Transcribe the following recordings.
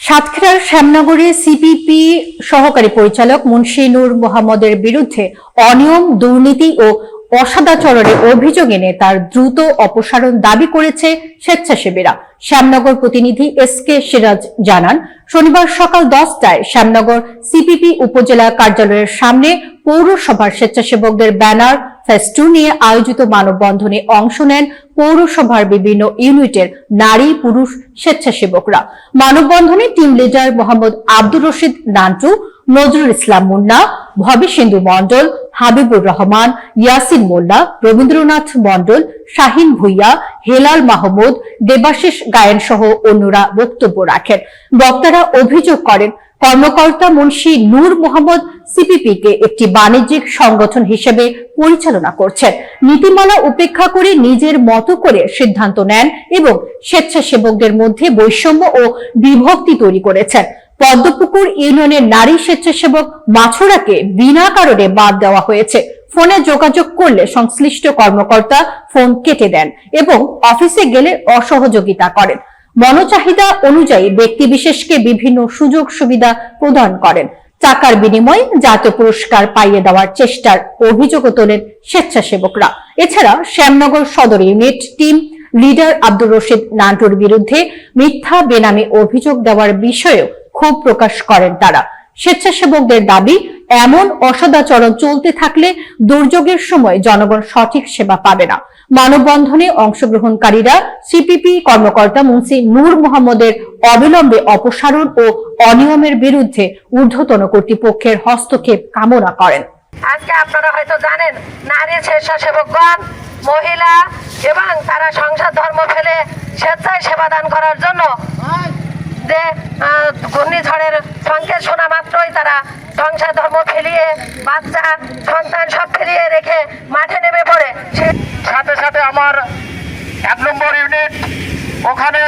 সাতক্ষীরার শ্যামনগরে সিপিপি সহকারী পরিচালক মুন্সি নূর মোহাম্মদের বিরুদ্ধে অনিয়ম, দুর্নীতি ও অসদাচরণের অভিযোগ এনে তার দ্রুত অপসারণ দাবি করেছে স্বেচ্ছাসেবীরা। শ্যামনগর প্রতিনিধি এসকে সিরাজ জানান, শনিবার সকাল 10টায় শ্যামনগর সিপিপি উপজেলা কার্যালয়ের সামনে পৌরসভার স্বেচ্ছাসেবকদের ব্যানার, ফেস্টুন নিয়ে আয়োজিত মানববন্ধনে অংশ নেন পৌরসভার বিভিন্ন ইউনিটের নারী পুরুষ স্বেচ্ছাসেবকরা। মানববন্ধনে টিম লিডার মোহাম্মদ আব্দুর রশিদ নান্টু, নজরুল ইসলাম মুন্না, ভবেশেন্দু মণ্ডল, হাবিবুর রহমান, ইয়াসিন মোল্লা, রবীন্দ্রনাথ মণ্ডল, শাহিন ভুইয়া, হেলাল মাহমুদ, দেবাশিস গায়েন সহ অন্যরা বক্তব্য রাখেন। বক্তারা অভিযোগ করেন, কর্মকর্তা মুন্সি নূর মোহাম্মদ সিপিপি কে একটি বাণিজ্যিক সংগঠন হিসেবে পরিচালনা করছেন, নীতিমালা উপেক্ষা করে নিজের মতো করে সিদ্ধান্ত নেন এবং স্বেচ্ছাসেবকদের মধ্যে বৈষম্য ও বিভক্তি তৈরি করেছেন। পদ্মপুকুর ইউনিয়নের নারী স্বেচ্ছাসেবক মাছুরাকে বিনা কারণে বাদ দেওয়া হয়েছে। ফোনে যোগাযোগ করলে সংশ্লিষ্ট কর্মকর্তা ফোন কেটে দেন এবং অফিসে গেলে অসহযোগিতা করেন। মনোচাহিদা অনুযায়ী ব্যক্তিবিশেষকে বিভিন্ন সুযোগ সুবিধা প্রদান করেন। টাকার বিনিময়ে জাতীয় পুরস্কার পাইয়ে দেওয়ার চেষ্টার অভিযোগ তোলেন স্বেচ্ছাসেবকরা। এছাড়া শ্যামনগর সদর unit team leader Abdur Rashid নান্টুর বিরুদ্ধে মিথ্যা বেনামি অভিযোগ দেওয়ার বিষয়েও ক্ষোভ প্রকাশ করেন তারা। স্বেচ্ছাসেবকদের দাবি, এমন অসদাচরণ চলতে থাকলে দুর্যোগের সময় জনগণ সঠিক সেবা পাবে না। মানববন্ধনে অংশগ্রহণকারীরা সিপিপি কর্মকর্তা মুন্সি নূর মোহাম্মদের অবিলম্বে অপসারণ ও অনিয়মের বিরুদ্ধে ঊর্ধ্বতন কর্তৃপক্ষের হস্তক্ষেপ কামনা করেন। আজকে আপনারা হয়তো জানেন, নারী স্বেচ্ছাসেবকগণ, মহিলা এবং তারা সংসার ধর্ম ফেলে স্বেচ্ছায় সেবাদান করার জন্য যে ঘূর্ণিঝড়ের সংকেত শোনা মাত্রই তারা সংসার ধর্ম ফেলিয়ে, বাচ্চা সন্তান সব ফেলিয়ে রেখে মাঠে নেমে পড়ে। সাথে সাথে আমার 1 নম্বর ইউনিট, ওখানে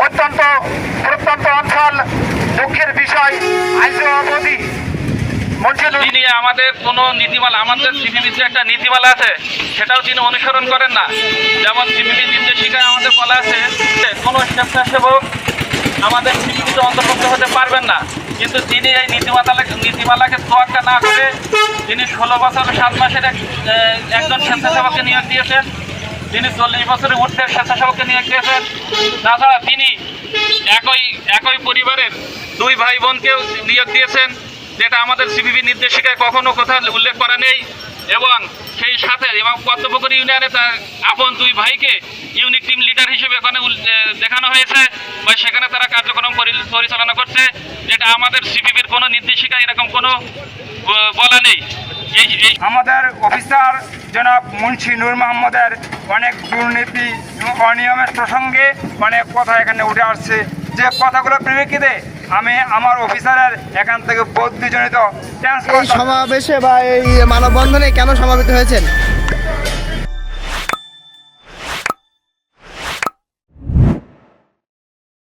অত্যন্ত প্রত্যন্ত অঞ্চল, দুঃখের বিষয়, আজও অবধি তিনি আমাদের কোনো নীতিমালা, আমাদের সিপিপিতে একটা নীতিমালা আছে, সেটাও তিনি অনুসরণ করেন না। যেমন সিপিপি নির্দেশিকায় আমাদের বলা আছে কোনো স্বেচ্ছাসেবক আমাদের সিপিপিতে অন্তর্ভুক্ত হতে পারবেন না, কিন্তু তিনি এই নীতিমালাকে তোয়াক্কা না করে তিনি 16 বছর 7 মাসের একজন স্বেচ্ছাসেবককে নিয়োগ দিয়েছেন। তিনি 40 বছরের ঊর্ধ্বের স্বেচ্ছাসেবককে নিয়োগ দিয়েছেন। তাছাড়া তিনি একই পরিবারের 2 ভাই বোনকেও নিয়োগ দিয়েছেন, যেটা আমাদের সিপিপি নির্দেশিকায় কখনো কোথাও উল্লেখ করা নেই। এবং সেই সাথে এবং পদ্মপুকুর ইউনিয়নে তার আপন 2 ভাইকে ইউনিট টিম লিডার হিসেবে এখানে দেখানো হয়েছে বা সেখানে তারা কার্যক্রম পরিচালনা করছে, যেটা আমাদের সিপিপির কোনো নির্দেশিকায় এরকম কোনো বলা নেই। আমাদের অফিসার জনাব মুন্সি নূর মোহাম্মদের অনেক দুর্নীতি এবং অনিয়মের প্রসঙ্গে অনেক কথা এখানে উঠে আসছে, যে কথাগুলোর প্রেক্ষিতে আমি আমার অফিসারের এখান থেকে বদলিজনিত এই সমাবেশে বা এই মানববন্ধনে কেন সমাবেত হয়েছেন?